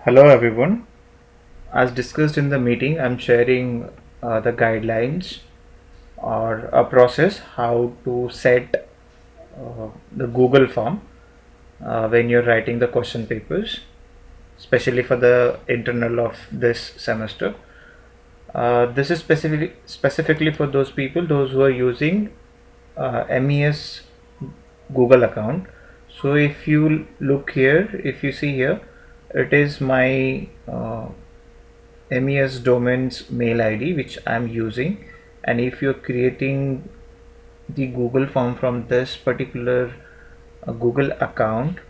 Hello everyone. As discussed in the meeting, I'm sharing the guidelines or a process how to set the Google form when you're writing the question papers, especially for the internal of this semester. This is specifically for those people, those who are using MES Google account. So if you look here, if you see here, it is my MES domains mail ID which I'm using, and if you're creating the Google form from this particular Google account,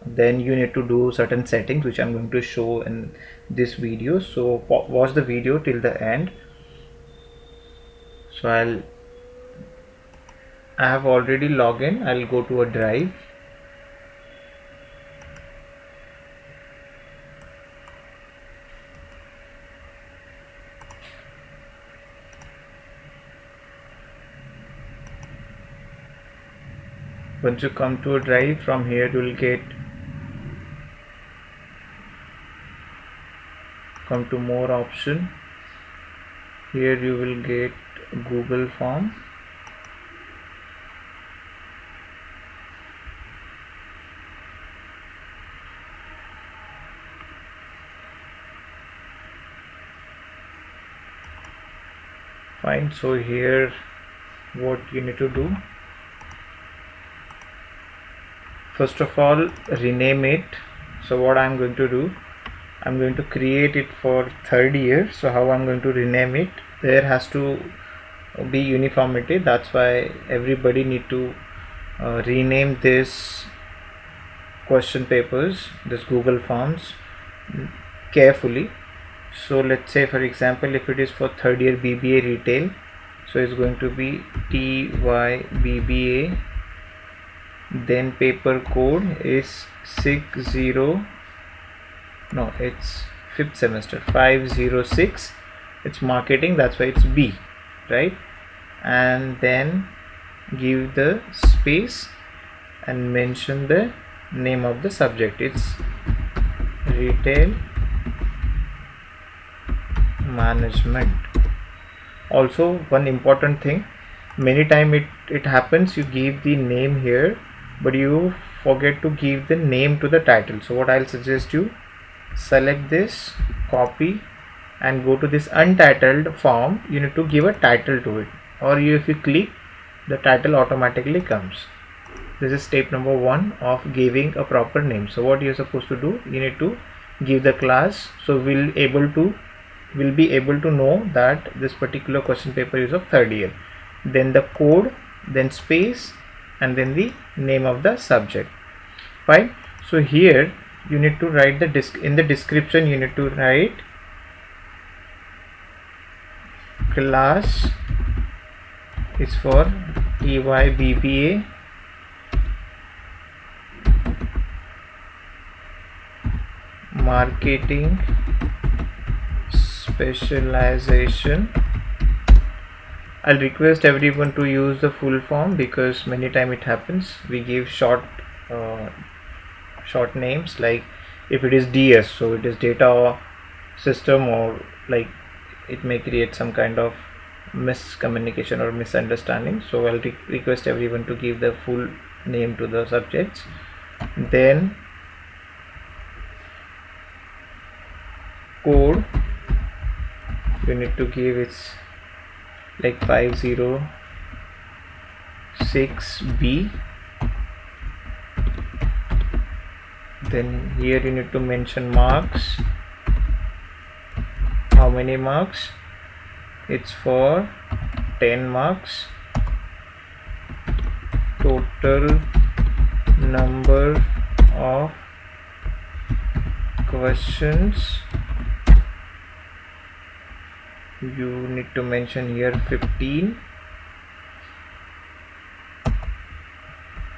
then you need to do certain settings which I'm going to show in this video. So watch the video till the end. So I have already logged in. I'll go to a drive. Once you come to a drive, from here you will come to more option. Here you will get Google form. Fine. So here what you need to do, first of all, rename it. So what I'm going to do, I'm going to create it for third year. So how I'm going to rename it, there has to be uniformity. That's why everybody need to rename this question papers, this Google forms, carefully. So let's say, for example, if it is for third year BBA retail, so it's going to be TYBBA, then paper code is 60, no, it's fifth semester 506. It's marketing, that's why it's B, right? And then give the space and mention the name of the subject. It's retail management. Also, one important thing, many time it happens, you give the name here but you forget to give the name to the title. So what I'll suggest you, select this, copy, and go to this untitled form. You need to give a title to it, or if you click, the title automatically comes. This is step number 1 of giving a proper name. So what you're supposed to do, you need to give the class, so we'll be able to know that this particular question paper is of third year. Then the code, then space, and then the name of the subject. Fine. So here you need to write in the description, you need to write class is for TYBBA marketing specialization. I'll request everyone to use the full form because many time it happens we give short names, like if it is DS, so it is data system, or like it may create some kind of miscommunication or misunderstanding. So I'll request everyone to give the full name to the subjects. Then code, you need to give it's like 506B. Then here you need to mention marks. How many marks? It's for 10 marks. Total number of questions, you need to mention here 15.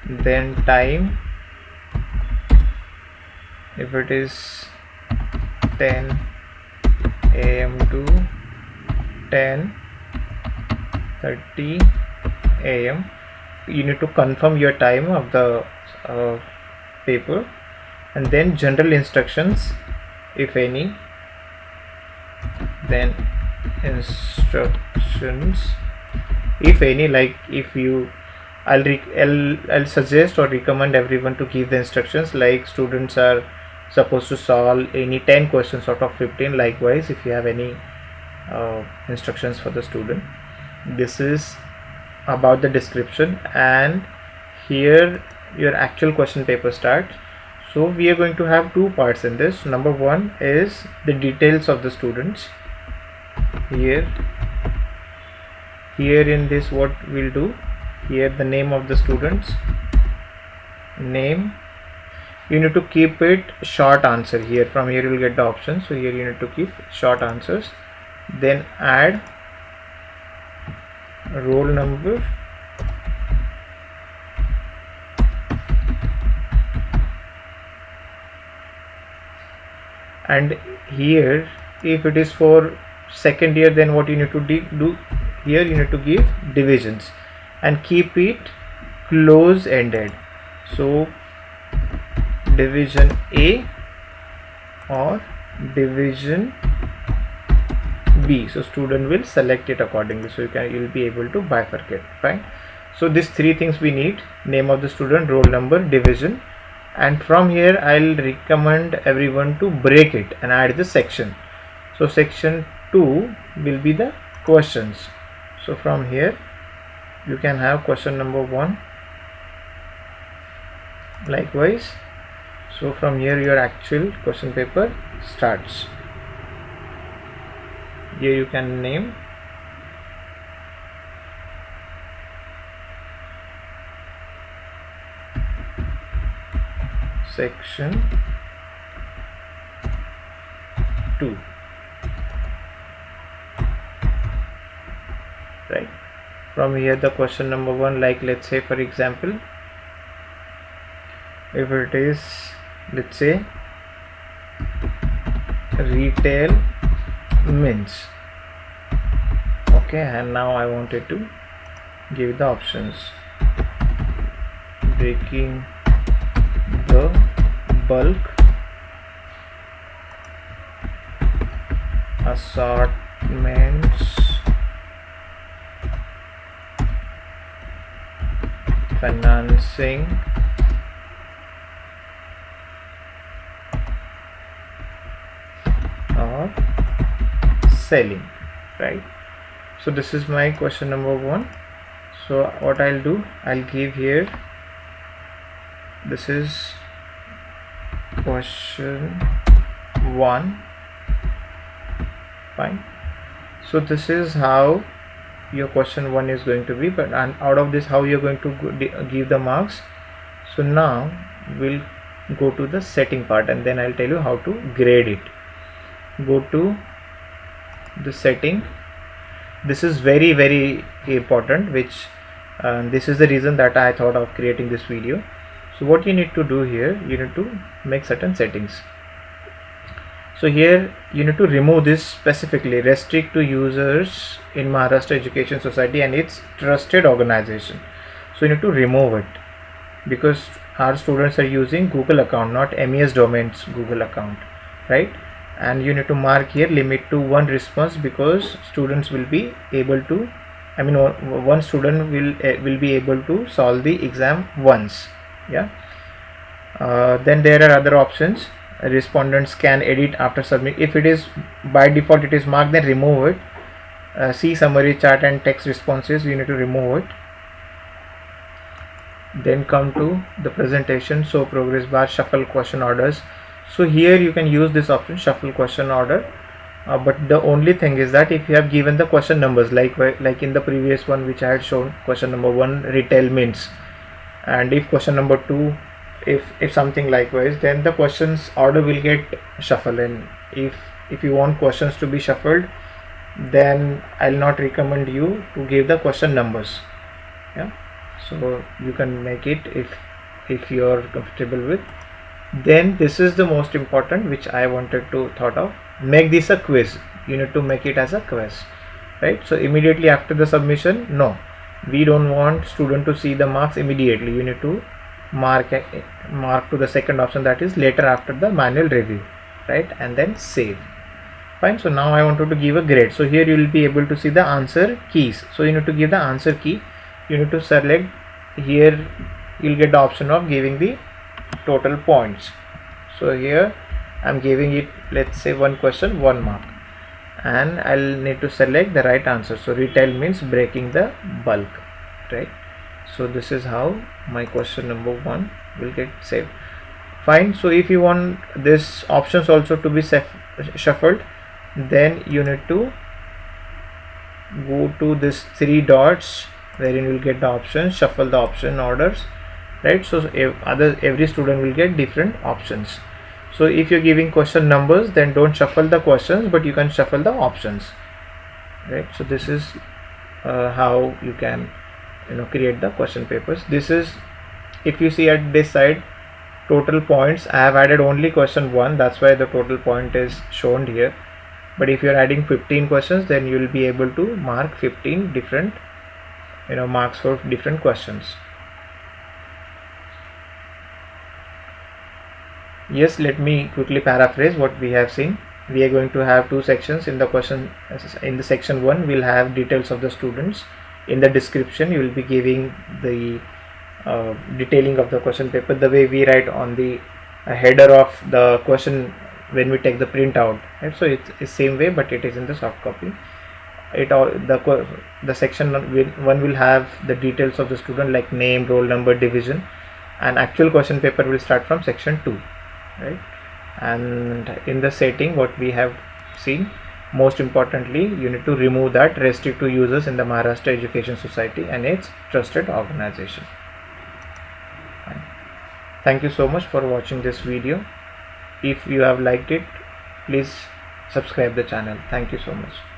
Then time, if it is 10 AM to 10:30 AM, you need to confirm your time of the paper. And then general instructions, if any, then instructions, if any, like if you, I'll suggest or recommend everyone to give the instructions, like students are supposed to solve any 10 questions out of 15. Likewise, if you have any instructions for the student, this is about the description, and here your actual question paper starts. So we are going to have two parts in this. Number one is the details of the students. Here in this, what we'll do here, the name of the students, name, you need to keep it short answer. Here, from here you will get the options, so here you need to keep short answers. Then add roll number, and here if it is for second year, then what you need to do here, you need to give divisions and keep it close ended. So division A or division B, so student will select it accordingly, so you'll be able to bifurcate, fine. So these three things we need: name of the student, roll number, division. And from here I'll recommend everyone to break it and add the section. So section 2 will be the questions. So from here you can have question number 1, likewise. So from here your actual question paper starts. Here you can name, section 2, right? From here the question number 1, like let's say for example, if it is, let's say, retail means, okay, and now I wanted to give the options: breaking the bulk, assortments, financing, or selling, right? So this is my question number 1. So what I'll do, I'll give here, this is question 1, fine. So this is how your question 1 is going to be, but and out of this how you're going to give the marks. So now we'll go to the setting part, and then I'll tell you how to grade it. Go to the setting. This is very, very important, which this is the reason that I thought of creating this video. So what you need to do here, you need to make certain settings. So here you need to remove this specifically, restrict to users in Maharashtra Education Society and its trusted organization. So you need to remove it, because our students are using Google account, not MES domains Google account, right? And you need to mark here limit to 1 response, because students will be able to, I mean, one student will be able to solve the exam once. Yeah. Then there are other options. Respondents can edit after submit. If it is by default it is marked, then remove it. See summary chart and text responses, you need to remove it. Then come to the presentation, show progress bar, shuffle question orders. So here you can use this option, shuffle question order, but the only thing is that if you have given the question numbers, like in the previous one which I had shown, question number 1 retail means, and if question number 2 if something likewise, then the questions order will get shuffled. And if you want questions to be shuffled, then I'll not recommend you to give the question numbers. Yeah, so you can make it if you are comfortable with. Then this is the most important, which I wanted to thought of, make this a quiz. You need to make it as a quiz, right? So immediately after the submission, no, we don't want student to see the marks immediately. You need to mark to the second option, that is later after the manual review. right, and then save. Fine. So now I wanted to give a grade. So here you will be able to see the answer keys. So you need to give the answer key. You need to select here. You'll get the option of giving the total points. So here I'm giving it, let's say, one question 1 mark, and I'll need to select the right answer. So retail means breaking the bulk, right? So this is how my question number 1 will get saved. Fine. So if you want this options also to be shuffled, then you need to go to this 3 dots wherein you will get the options, shuffle the option orders, right? So every student will get different options. So if you're giving question numbers, then don't shuffle the questions, but you can shuffle the options, right? So this is how you can create the question papers. This is, if you see at this side, total points, I have added only question 1, that's why the total point is shown here. But if you're adding 15 questions, then you will be able to mark 15 different marks for different questions. Yes, let me quickly paraphrase what we have seen. We are going to have 2 sections in the question. In the section 1, we'll have details of the students. In the description, you will be giving the detailing of the question paper, the way we write on the header of the question when we take the printout, right? So it's the same way, but it is in the soft copy. The section 1 will have the details of the student, like name, roll number, division, and actual question paper will start from section 2, right? And in the setting, what we have seen, most importantly, you need to remove that restrict to users in the Maharashtra Education Society and its trusted organization. Thank you so much for watching this video. If you have liked it, please subscribe the channel. Thank you so much.